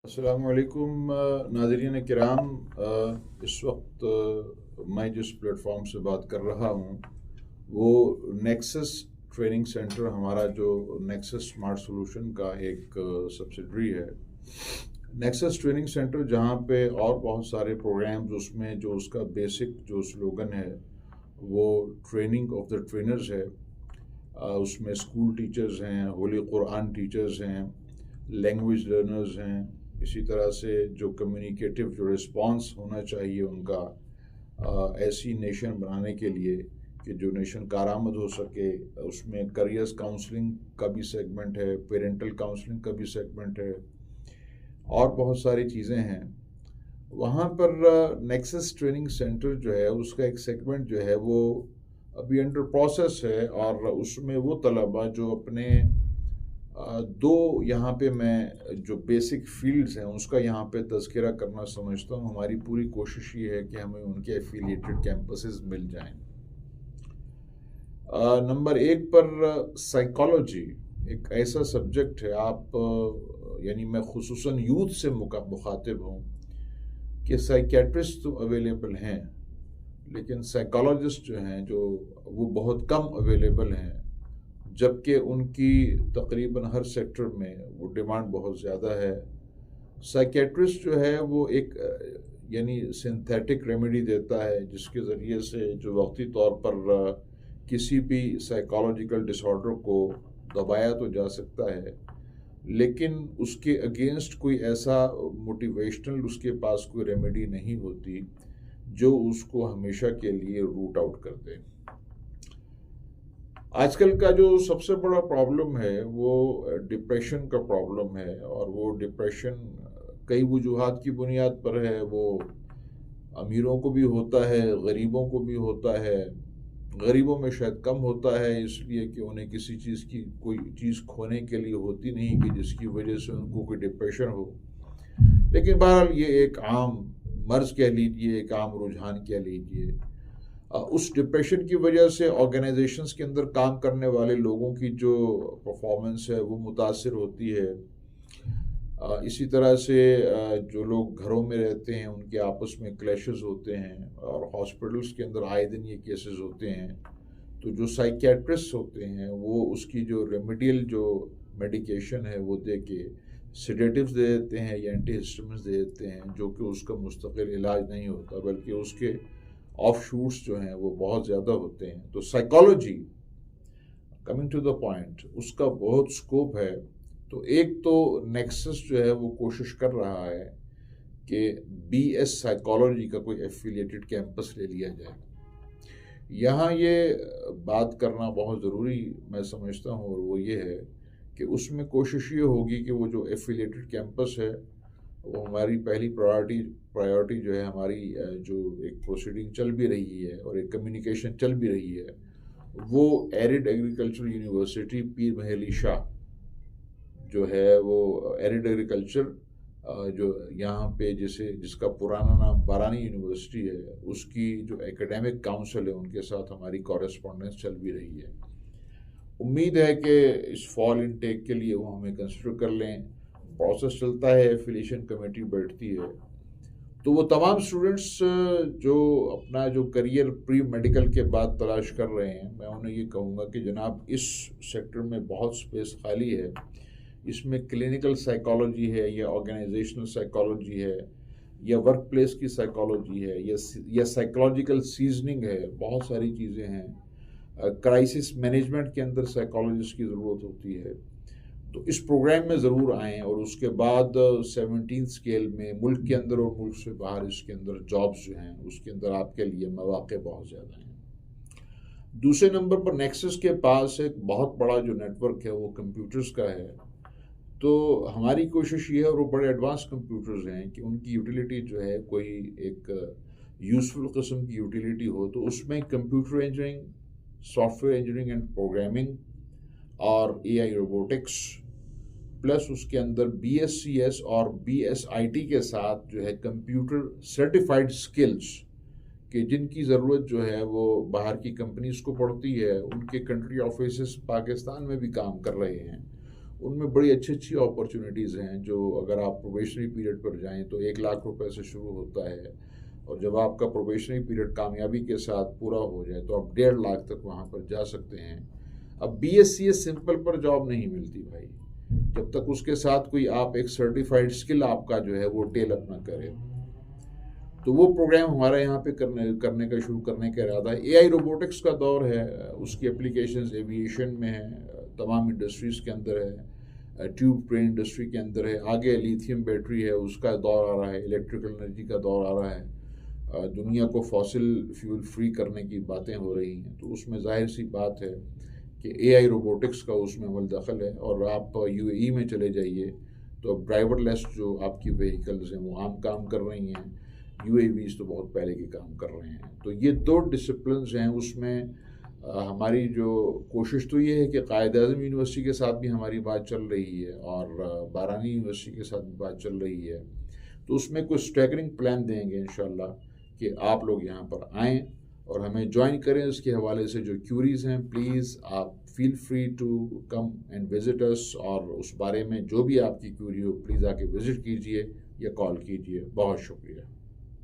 السلام علیکم ناظرین کرام، اس وقت میں جس پلیٹ فارم سے بات کر رہا ہوں وہ نیکسس ٹریننگ سینٹر، ہمارا جو نیکسس اسمارٹ سولوشن کا ایک سبسڈری ہے۔ نیکسس ٹریننگ سینٹر جہاں پہ اور بہت سارے پروگرامز، اس میں جو اس کا بیسک جو سلوگن ہے وہ ٹریننگ آف دا ٹرینرز ہے۔ اس میں اسکول ٹیچرز ہیں، ہولی قرآن ٹیچرز ہیں، لینگویج لرنرز ہیں، اسی طرح سے جو کمیونیکیٹو جو رسپانس ہونا چاہیے ان کا ایسی نیشن بنانے کے لیے کہ جو نیشن کارآمد ہو سکے۔ اس میں کریئرز کاؤنسلنگ کا بھی سیگمنٹ ہے، پیرنٹل کاؤنسلنگ کا بھی سیگمنٹ ہے، اور بہت ساری چیزیں ہیں وہاں پر۔ نیکسس ٹریننگ سینٹر جو ہے اس کا ایک سیگمنٹ جو ہے وہ ابھی انڈر پروسیس ہے، اور اس میں وہ طلباء جو اپنے دو یہاں پہ میں جو بیسک فیلڈز ہیں اس کا یہاں پہ تذکرہ کرنا سمجھتا ہوں۔ ہماری پوری کوشش یہ ہے کہ ہمیں ان کے ایفیلیٹڈ کیمپسز مل جائیں۔ نمبر 1 پر سائیکالوجی ایک ایسا سبجیکٹ ہے، آپ یعنی میں خصوصاً یوتھ سے مخاطب ہوں کہ سائیکیٹرسٹ تو اویلیبل ہیں لیکن سائیکالوجسٹ جو ہیں وہ بہت کم اویلیبل ہیں، جبکہ ان کی تقریباً ہر سیکٹر میں وہ ڈیمانڈ بہت زیادہ ہے۔ سائیکیٹرسٹ جو ہے وہ ایک یعنی سنتھیٹک ریمیڈی دیتا ہے، جس کے ذریعے سے جو وقتی طور پر کسی بھی سائیکالوجیکل ڈس آرڈر کو دبایا تو جا سکتا ہے، لیکن اس کے اگینسٹ کوئی ایسا موٹیویشنل اس کے پاس کوئی ریمیڈی نہیں ہوتی جو اس کو ہمیشہ کے لیے روٹ آؤٹ کر دے۔ آج کل کا جو سب سے بڑا پرابلم ہے وہ ڈپریشن کا پرابلم ہے، اور وہ ڈپریشن کئی وجوہات کی بنیاد پر ہے۔ وہ امیروں کو بھی ہوتا ہے، غریبوں کو بھی ہوتا ہے۔ غریبوں میں شاید کم ہوتا ہے، اس لیے کہ انہیں کسی چیز کی کوئی چیز کھونے کے لیے ہوتی نہیں کہ جس کی وجہ سے ان کو کوئی ڈپریشن ہو، لیکن بہرحال یہ ایک عام مرض کہہ لیجیے، ایک عام رجحان کہہ لیجیے۔ اس ڈپریشن کی وجہ سے آرگنائزیشنز کے اندر کام کرنے والے لوگوں کی جو پرفارمنس ہے وہ متاثر ہوتی ہے۔ اسی طرح سے جو لوگ گھروں میں رہتے ہیں ان کے آپس میں کلیشز ہوتے ہیں، اور ہاسپٹلس کے اندر آئے دن یہ کیسز ہوتے ہیں۔ تو جو سائیکیٹرسٹ ہوتے ہیں وہ اس کی جو ریمیڈیل جو میڈیکیشن ہے وہ دے کے سیڈیٹیوز دے دیتے ہیں یا اینٹی ہسٹامنز دے دیتے ہیں، جو کہ اس کا مستقل علاج نہیں ہوتا بلکہ اس کے آف شوٹس جو ہیں وہ بہت زیادہ ہوتے ہیں۔ تو psychology, coming to the point, اس کا بہت سکوپ ہے۔ تو ایک تو نیکسس جو ہے وہ کوشش کر رہا ہے کہ بی ایس سائیکالوجی کا کوئی ایفیلیٹڈ کیمپس لے لیا جائے۔ یہاں یہ بات کرنا بہت ضروری میں سمجھتا ہوں، اور وہ یہ ہے کہ اس میں کوشش یہ ہوگی کہ وہ جو ایفیلیٹڈ کیمپس ہے وہ ہماری پہلی پرائیورٹی جو ہے، ہماری جو ایک پروسیڈنگ چل بھی رہی ہے اور ایک کمیونیکیشن چل بھی رہی ہے، وہ ایرڈ ایگریکلچر یونیورسٹی پیر محلی شاہ جو ہے، وہ ایرڈ ایگریکلچر جو یہاں پہ جس کا پرانا نام بارانی یونیورسٹی ہے، اس کی جو ایکیڈیمک کاؤنسل ہے ان کے ساتھ ہماری کورسپونڈنس چل بھی رہی ہے۔ امید ہے کہ اس فال انٹیک کے لیے وہ ہمیں کنسیڈر کر لیں۔ پروسیس چلتا ہے، ایفیلیشن کمیٹی بیٹھتی ہے، تو وہ تمام اسٹوڈنٹس جو اپنا جو کریئر پری میڈیکل کے بعد تلاش کر رہے ہیں، میں انہیں یہ کہوں گا کہ جناب اس سیکٹر میں بہت سپیس خالی ہے۔ اس میں کلینکل سائیکالوجی ہے، یا آرگنائزیشنل سائیکالوجی ہے، یا ورک پلیس کی سائیکالوجی ہے، یا سائیکالوجیکل سیزننگ ہے، بہت ساری چیزیں ہیں۔ کرائسس مینجمنٹ کے اندر سائیکالوجسٹ کی ضرورت ہوتی ہے۔ تو اس پروگرام میں ضرور آئیں، اور اس کے بعد 17 اسکیل میں ملک کے اندر اور ملک سے باہر اس کے اندر جابز جو ہیں اس کے اندر آپ کے لیے مواقع بہت زیادہ ہیں۔ دوسرے نمبر پر نیکسس کے پاس ایک بہت بڑا جو نیٹ ورک ہے وہ کمپیوٹرز کا ہے۔ تو ہماری کوشش یہ ہے، اور وہ بڑے ایڈوانس کمپیوٹرز ہیں، کہ ان کی یوٹیلیٹی جو ہے کوئی ایک یوزفل قسم کی یوٹیلیٹی ہو۔ تو اس میں computer engineering, soft ware engineering and programming, اور اے آئی روبوٹکس، پلس اس کے اندر بی ایس سی ایس اور بی ایس آئی ٹی کے ساتھ جو ہے کمپیوٹر سرٹیفائڈ سکلز، کہ جن کی ضرورت جو ہے وہ باہر کی کمپنیز کو پڑتی ہے، ان کے کنٹری آفیسز پاکستان میں بھی کام کر رہے ہیں، ان میں بڑی اچھی اپرچونیٹیز ہیں جو اگر آپ پروبیشنری پیریڈ پر جائیں تو 1,00,000 روپے سے شروع ہوتا ہے، اور جب آپ کا پروبیشنری پیریڈ کامیابی کے ساتھ پورا ہو جائے تو آپ 1,50,000 تک وہاں پر جا سکتے ہیں۔ اب B S C S simple پر جاب نہیں ملتی بھائی، جب تک اس کے ساتھ کوئی آپ ایک سرٹیفائڈ اسکل آپ کا جو ہے وہ ٹیل اپ نہ کرے۔ تو وہ پروگرام ہمارے یہاں پہ کرنے کا شروع کرنے کا ارادہ ہے۔ اے آئی روبوٹکس کا دور ہے، اس کی اپلیکیشنز ایویشن میں ہیں، تمام انڈسٹریز کے اندر ہے، ٹیوب ٹرین انڈسٹری کے اندر ہے، آگے لیتھیم بیٹری ہے اس کا دور آ رہا ہے، الیکٹریکل انرجی کا دور آ رہا ہے، دنیا کو فاسل فیول فری کرنے کی باتیں ہو رہی ہیں، تو اس میں ظاہر سی بات ہے کہ اے آئی روبوٹکس کا اس میں عمل دخل ہے۔ اور آپ یو اے ای میں چلے جائیے تو اب ڈرائیور لیس جو آپ کی وہیکلز ہیں وہ عام کام کر رہی ہیں، یو اے ویز تو بہت پہلے کے کام کر رہے ہیں۔ تو یہ 2 ڈسپلنز ہیں، اس میں ہماری جو کوشش تو یہ ہے کہ قائد اعظم یونیورسٹی کے ساتھ بھی ہماری بات چل رہی ہے اور بارانی یونیورسٹی کے ساتھ بھی بات چل رہی ہے، تو اس میں کوئی اسٹیگرنگ پلان دیں گے انشاءاللہ کہ آپ لوگ یہاں پر آئیں اور ہمیں جوائن کریں۔ اس کے حوالے سے جو کیوریز ہیں پلیز آپ feel free to come and visit us, اور اس بارے میں جو بھی آپ کی کیوری ہو پلیز آ کے وزٹ کیجئے یا کال کیجئے۔ بہت شکریہ۔